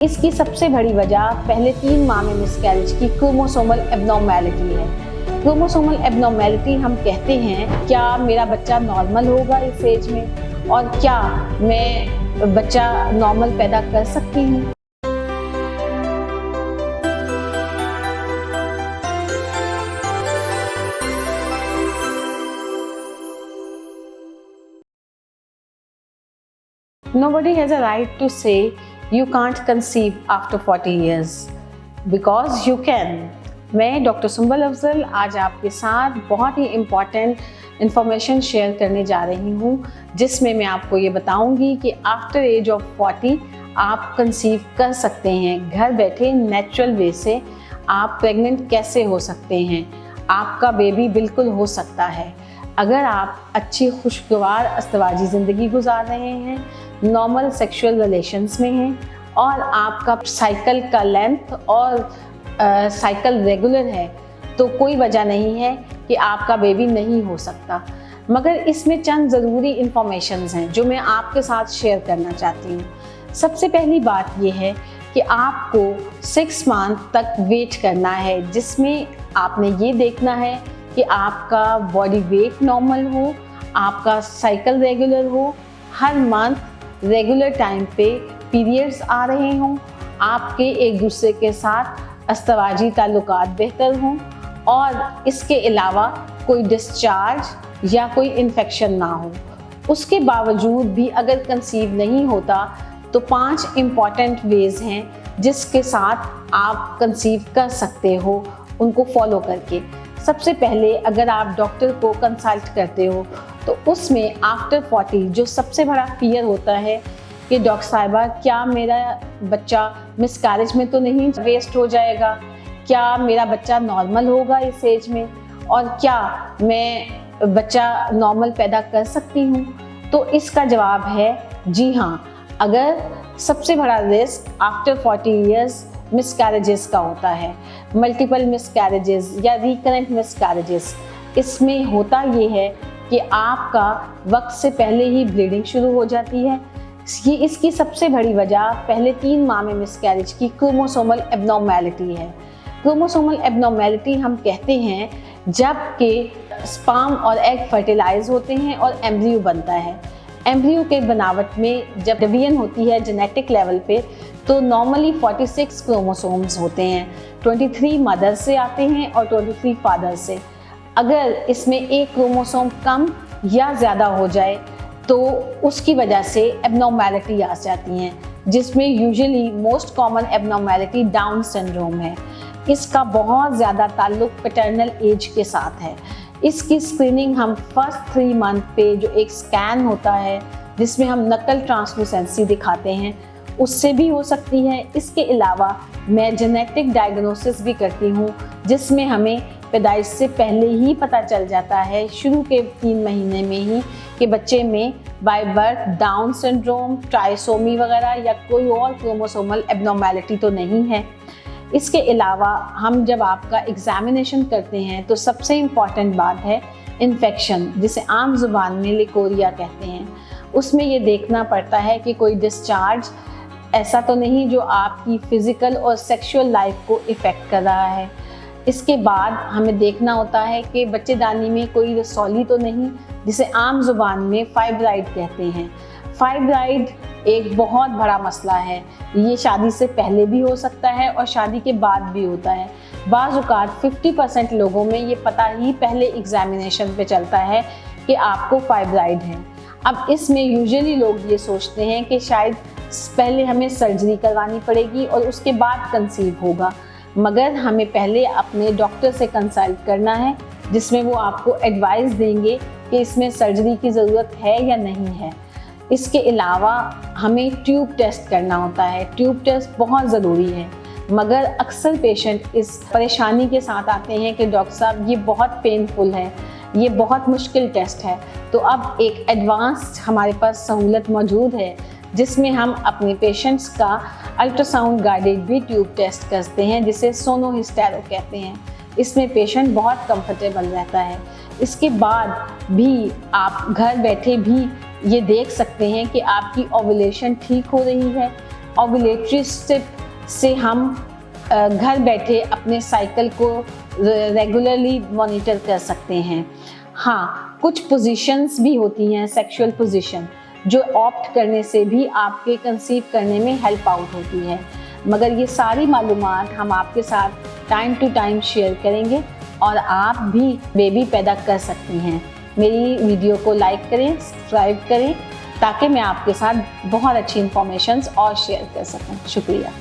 इसकी सबसे बड़ी वजह पहले 3 माह में मिसकैरेज की क्रोमोसोमल एब्नॉर्मेलिटी है। क्रोमोसोमल एब्नॉर्मेलिटी हम कहते हैं क्या मेरा बच्चा नॉर्मल होगा इस एज में और क्या मैं बच्चा नॉर्मल पैदा कर सकती हूँ। Nobody has a right to say you can't conceive after 40 years because you can। मैं डॉक्टर सुंबल अफजल आज आपके साथ बहुत ही इम्पॉर्टेंट इन्फॉर्मेशन शेयर करने जा रही हूँ, जिसमें मैं आपको ये बताऊँगी कि आफ्टर एज ऑफ 40 आप कंसीव कर सकते हैं। घर बैठे नेचुरल वे से आप प्रेग्नेंट कैसे हो सकते हैं, आपका बेबी बिल्कुल हो सकता है अगर आप अच्छी खुशगवार अस्तवाजी ज़िंदगी गुजार रहे हैं, नॉर्मल सेक्सुअल रिलेशंस में हैं और आपका साइकिल का लेंथ और साइकिल रेगुलर है, तो कोई वजह नहीं है कि आपका बेबी नहीं हो सकता। मगर इसमें चंद ज़रूरी इंफॉर्मेशंस हैं जो मैं आपके साथ शेयर करना चाहती हूँ। सबसे पहली बात यह है कि आपको 6 मंथ तक वेट करना है, जिसमें आपने ये देखना है कि आपका बॉडी वेट नॉर्मल हो, आपका साइकिल रेगुलर हो, हर मंथ रेगुलर टाइम पे पीरियड्स आ रहे हों, आपके एक दूसरे के साथ अस्तवाजी ताल्लुकात बेहतर हों और इसके अलावा कोई डिस्चार्ज या कोई इन्फेक्शन ना हो। उसके बावजूद भी अगर कंसीव नहीं होता तो 5 इम्पॉर्टेंट वेज़ हैं जिसके साथ आप कंसीव कर सकते हो, उनको फॉलो करके। सबसे पहले अगर आप डॉक्टर को कंसल्ट करते हो तो उसमें आफ्टर 40 जो सबसे बड़ा फियर होता है कि डॉक्टर साहिबा क्या मेरा बच्चा मिसकैरेज में तो नहीं वेस्ट हो जाएगा, क्या मेरा बच्चा नॉर्मल होगा इस एज में और क्या मैं बच्चा नॉर्मल पैदा कर सकती हूँ। तो इसका जवाब है जी हाँ। अगर सबसे बड़ा रिस्क आफ्टर 40 इयर्स मिसकैरेजेस का होता है, मल्टीपल मिसकैरेजेस या रिकरेंट मिसकैरेजेस, इसमें होता ये है कि आपका वक्त से पहले ही ब्लीडिंग शुरू हो जाती है। ये इसकी सबसे बड़ी वजह पहले 3 माह में मिसकैरेज की क्रोमोसोमल एब्नॉर्मेलिटी है। क्रोमोसोमल एब्नॉर्मेलिटी हम कहते हैं जबकि स्पर्म और एग फर्टिलाइज होते हैं और एम्ब्रियो बनता है। एम्ब्रियो के बनावट में जब डिवीजन होती है जेनेटिक लेवल पे तो नॉर्मली 46 क्रोमोसोम्स होते हैं, 23 मदर से आते हैं और 23 फादर से। अगर इसमें एक क्रोमोसोम कम या ज़्यादा हो जाए तो उसकी वजह से एब्नॉर्मेलिटी आ जाती हैं, जिसमें usually most common abnormality Down syndrome है। इसका बहुत ज़्यादा ताल्लुक पैटर्नल एज के साथ है। इसकी स्क्रीनिंग हम फर्स्ट 3 मंथ पे जो एक स्कैन होता है जिसमें हम नकल ट्रांसलूसेंसी दिखाते हैं, उससे भी हो सकती है। इसके अलावा मैं जेनेटिक डायग्नोसिस भी करती हूँ, जिसमें हमें पैदाइश से पहले ही पता चल जाता है, शुरू के 3 महीने में ही, कि बच्चे में by birth down syndrome, trisomy वगैरह या कोई और क्रोमोसोमल एब्नॉर्मेलिटी तो नहीं है। इसके अलावा हम जब आपका एग्जामिनेशन करते हैं तो सबसे इम्पॉर्टेंट बात है इन्फेक्शन, जिसे आम जुबान में लिकोरिया कहते हैं। उसमें ये देखना पड़ता है कि कोई डिस्चार्ज ऐसा तो नहीं जो आपकी फ़िज़िकल और सेक्सुअल लाइफ को इफ़ेक्ट कर रहा है। इसके बाद हमें देखना होता है कि बच्चेदानी में कोई रसौली तो नहीं, जिसे आम जुबान में फाइब्राइड कहते हैं। फाइब्राइड एक बहुत बड़ा मसला है। ये शादी से पहले भी हो सकता है और शादी के बाद भी होता है। बाज़ औक़ात 50% लोगों में ये पता ही पहले एग्जामिनेशन पे चलता है कि आपको फाइब्राइड है। अब इसमें यूजुअली लोग ये सोचते हैं कि शायद पहले हमें सर्जरी करवानी पड़ेगी और उसके बाद कंसीव होगा, मगर हमें पहले अपने डॉक्टर से कंसल्ट करना है, जिसमें वो आपको एडवाइस देंगे कि इसमें सर्जरी की ज़रूरत है या नहीं है। इसके अलावा हमें ट्यूब टेस्ट करना होता है। ट्यूब टेस्ट बहुत ज़रूरी है, मगर अक्सर पेशेंट इस परेशानी के साथ आते हैं कि डॉक्टर साहब ये बहुत पेनफुल है, ये बहुत मुश्किल टेस्ट है। तो अब एक एडवांस्ड हमारे पास सहूलत मौजूद है, जिसमें हम अपने पेशेंट्स का अल्ट्रासाउंड गाइडेड भी ट्यूब टेस्ट करते हैं, जिसे सोनोहिस्टेरो कहते हैं। इसमें पेशेंट बहुत कंफर्टेबल रहता है। इसके बाद भी आप घर बैठे भी ये देख सकते हैं कि आपकी ओव्यूलेशन ठीक हो रही है, ओव्यूलेटरी स्ट्रिप से हम घर बैठे अपने साइकिल को रेगुलरली मॉनिटर कर सकते हैं। हाँ, कुछ पोजीशंस भी होती हैं सेक्सुअल पोजीशन जो ऑप्ट करने से भी आपके कंसीव करने में हेल्प आउट होती है, मगर ये सारी मालूमात हम आपके साथ टाइम टू टाइम शेयर करेंगे और आप भी बेबी पैदा कर सकती हैं। मेरी वीडियो को लाइक करें, सब्सक्राइब करें ताकि मैं आपके साथ बहुत अच्छी इंफॉर्मेशंस और शेयर कर सकूं। शुक्रिया।